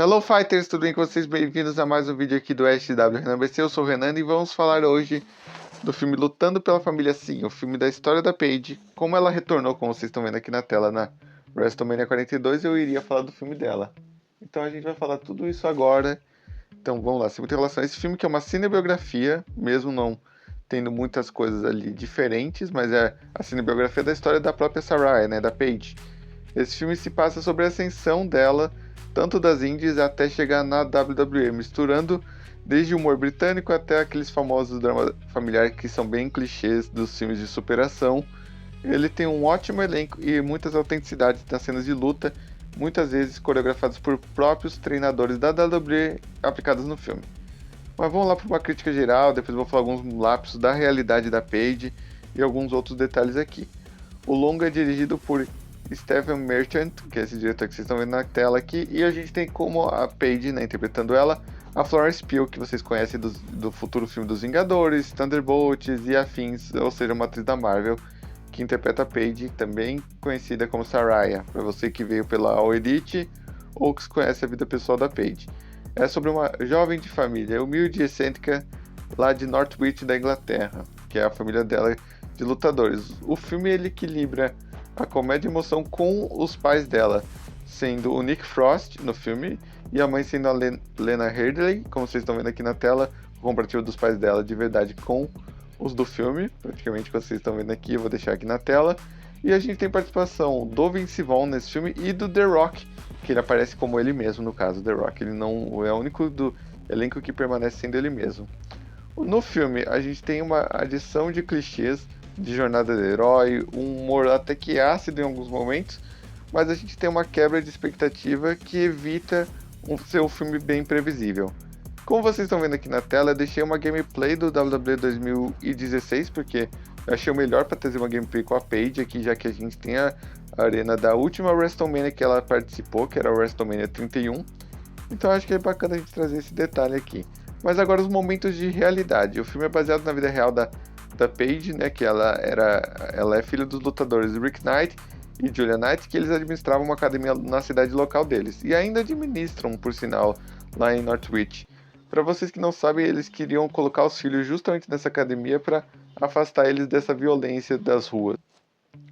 Hello Fighters, tudo bem com vocês? Bem-vindos a mais um vídeo aqui do SW Renan BC. Eu sou o Renan e vamos falar hoje do filme Lutando pela Família Sim, o filme da história da Paige, como ela retornou, como vocês estão vendo aqui na tela, na WrestleMania 42, eu iria falar do filme dela. Então a gente vai falar tudo isso agora. Então vamos lá, sem muita relação. Esse filme que é uma cinebiografia, mesmo não tendo muitas coisas ali diferentes, mas é a cinebiografia da história da própria Saraya, né, da Paige. Esse filme se passa sobre a ascensão dela, tanto das indies até chegar na WWE, misturando desde o humor britânico até aqueles famosos dramas familiares que são bem clichês dos filmes de superação. Ele tem um ótimo elenco e muitas autenticidades nas cenas de luta, muitas vezes coreografadas por próprios treinadores da WWE aplicadas no filme. Mas vamos lá para uma crítica geral, depois vou falar alguns lapsos da realidade da Paige e alguns outros detalhes aqui. O longa é dirigido por Stephen Merchant, que é esse diretor que vocês estão vendo na tela aqui, e a gente tem como a Paige, né, interpretando ela, a Florence Pugh, que vocês conhecem do futuro filme dos Vingadores, Thunderbolts e afins, ou seja, uma atriz da Marvel, que interpreta a Paige, também conhecida como Saraya, para você que veio pela All Elite ou que conhece a vida pessoal da Paige. É sobre uma jovem de família humilde e excêntrica lá de Northwich da Inglaterra, que é a família dela de lutadores. O filme ele equilibra a comédia e emoção com os pais dela, sendo o Nick Frost no filme e a mãe sendo a Lena Headey, como vocês estão vendo aqui na tela, o comparativo dos pais dela de verdade com os do filme, praticamente que vocês estão vendo aqui, eu vou deixar aqui na tela. E a gente tem participação do Vince Vaughn nesse filme e do The Rock, que ele aparece como ele mesmo no caso, The Rock, ele não é o único do elenco que permanece sendo ele mesmo. No filme a gente tem uma adição de clichês de jornada do herói, um humor até que ácido em alguns momentos, mas a gente tem uma quebra de expectativa que evita ser um filme bem previsível. Como vocês estão vendo aqui na tela, eu deixei uma gameplay do WWE 2016, porque eu achei o melhor para trazer uma gameplay com a Paige aqui, já que a gente tem a arena da última WrestleMania que ela participou, que era a WrestleMania 31, então acho que é bacana a gente trazer esse detalhe aqui. Mas agora os momentos de realidade. O filme é baseado na vida real da Paige, né, que ela é filha dos lutadores Rick Knight e Julia Knight, que eles administravam uma academia na cidade local deles, e ainda administram, por sinal, lá em Northwich. Para vocês que não sabem, eles queriam colocar os filhos justamente nessa academia para afastar eles dessa violência das ruas.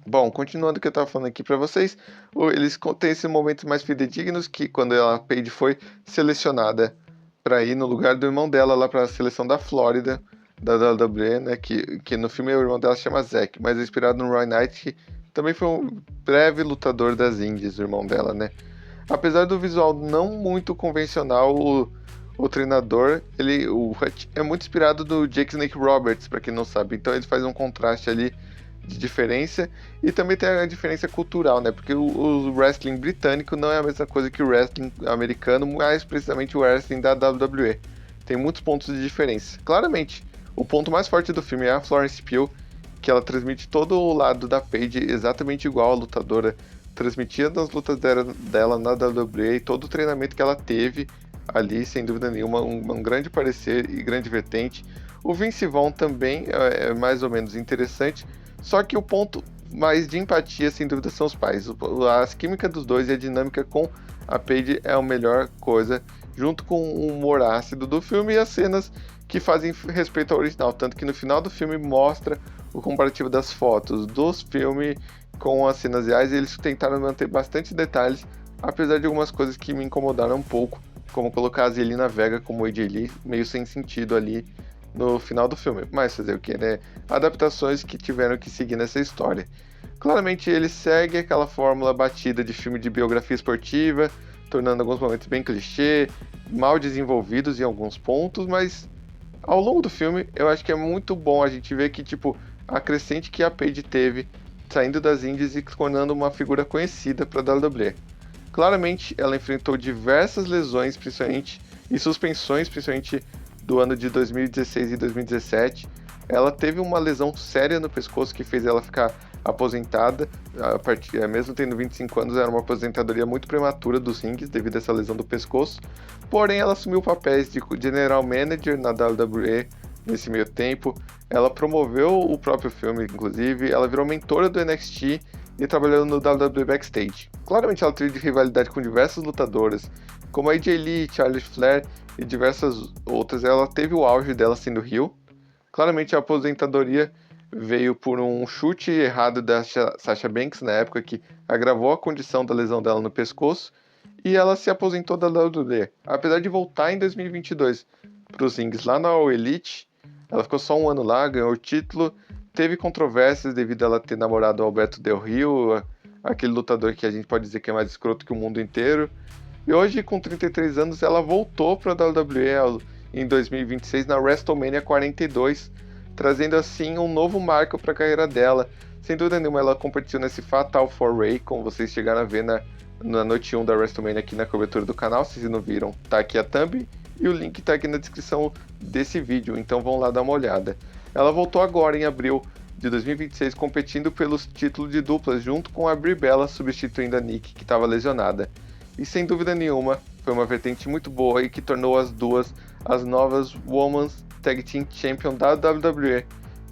Bom, continuando o que eu estava falando aqui para vocês, eles têm esses momentos mais fidedignos que quando a Paige foi selecionada para ir no lugar do irmão dela lá para a seleção da Flórida, da WWE, né, que no filme o irmão dela se chama Zack, mas é inspirado no Roy Knight, que também foi um breve lutador das indies, o irmão dela, né. Apesar do visual não muito convencional, o treinador, o Hutch, é muito inspirado do Jake Snake Roberts, para quem não sabe, então ele faz um contraste ali de diferença, e também tem a diferença cultural, né, porque o wrestling britânico não é a mesma coisa que o wrestling americano, mais precisamente o wrestling da WWE. Tem muitos pontos de diferença. Claramente, o ponto mais forte do filme é a Florence Pugh, que ela transmite todo o lado da Paige exatamente igual a lutadora transmitia nas lutas dela na WWE e todo o treinamento que ela teve ali, sem dúvida nenhuma, um grande parecer e grande vertente. O Vince Vaughn também é mais ou menos interessante, só que o ponto mais de empatia, sem dúvida, são os pais. A química dos dois e a dinâmica com a Paige é a melhor coisa, junto com o humor ácido do filme e as cenas que fazem respeito ao original, tanto que no final do filme mostra o comparativo das fotos do filme com as cenas reais, e eles tentaram manter bastante detalhes, apesar de algumas coisas que me incomodaram um pouco, como colocar a Zelina Vega como AJ Lee, meio sem sentido ali no final do filme. Mas fazer o que, né? Adaptações que tiveram que seguir nessa história. Claramente ele segue aquela fórmula batida de filme de biografia esportiva, tornando alguns momentos bem clichê, mal desenvolvidos em alguns pontos, mas ao longo do filme eu acho que é muito bom a gente ver que, tipo, a crescente que a Paige teve saindo das indies e se tornando uma figura conhecida para a WWE. Claramente ela enfrentou diversas lesões, principalmente, e suspensões, principalmente do ano de 2016 e 2017. Ela teve uma lesão séria no pescoço que fez ela ficar aposentada, mesmo tendo 25 anos, era uma aposentadoria muito prematura dos rings devido a essa lesão do pescoço. Porém, ela assumiu papéis de General Manager na WWE nesse meio tempo. Ela promoveu o próprio filme, inclusive, ela virou mentora do NXT e trabalhando no WWE Backstage. Claramente ela teve rivalidade com diversas lutadoras, como a AJ Lee, Charlotte Flair e diversas outras. Ela teve o auge dela sendo heel. Claramente a aposentadoria veio por um chute errado da Sasha Banks na época, que agravou a condição da lesão dela no pescoço, e ela se aposentou da WWE. Apesar de voltar em 2022 para os rings lá na All Elite, ela ficou só um ano lá, ganhou o título, teve controvérsias devido a ela ter namorado o Alberto Del Rio, aquele lutador que a gente pode dizer que é mais escroto que o mundo inteiro. E hoje, com 33 anos, ela voltou para a WWE em 2026 na WrestleMania 42, trazendo assim um novo marco para a carreira dela. Sem dúvida nenhuma, ela competiu nesse Fatal 4-Way, como vocês chegaram a ver na noite 1 da WrestleMania aqui na cobertura do canal. Se vocês não viram, tá aqui a thumb e o link tá aqui na descrição desse vídeo, então vão lá dar uma olhada. Ela voltou agora em abril de 2026 competindo pelos títulos de duplas junto com a Brie Bella, substituindo a Nikki, que estava lesionada. E sem dúvida nenhuma, foi uma vertente muito boa e que tornou as duas as novas Women's Tag Team Champion da WWE.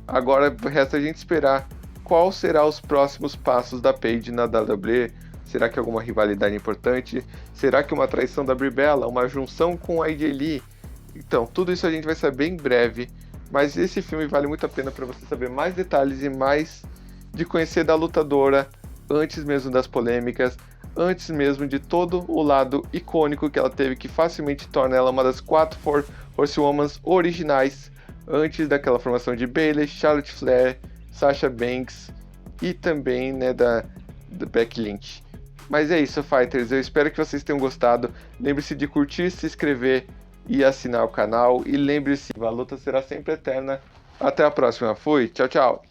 Agora resta a gente esperar qual será os próximos passos da Paige na WWE. Será que alguma rivalidade importante? Será que uma traição da Brie Bella? Uma junção com a AJ Lee? Então, tudo isso a gente vai saber em breve. Mas esse filme vale muito a pena para você saber mais detalhes e mais de conhecer da lutadora antes mesmo das polêmicas, antes mesmo de todo o lado icônico que ela teve, que facilmente torna ela uma das 4 Horsewomen originais, antes daquela formação de Bayley, Charlotte Flair, Sasha Banks e também da Becky Lynch. Mas é isso, Fighters, eu espero que vocês tenham gostado. Lembre-se de curtir, se inscrever e assinar o canal. E lembre-se, a luta será sempre eterna. Até a próxima. Fui, tchau, tchau.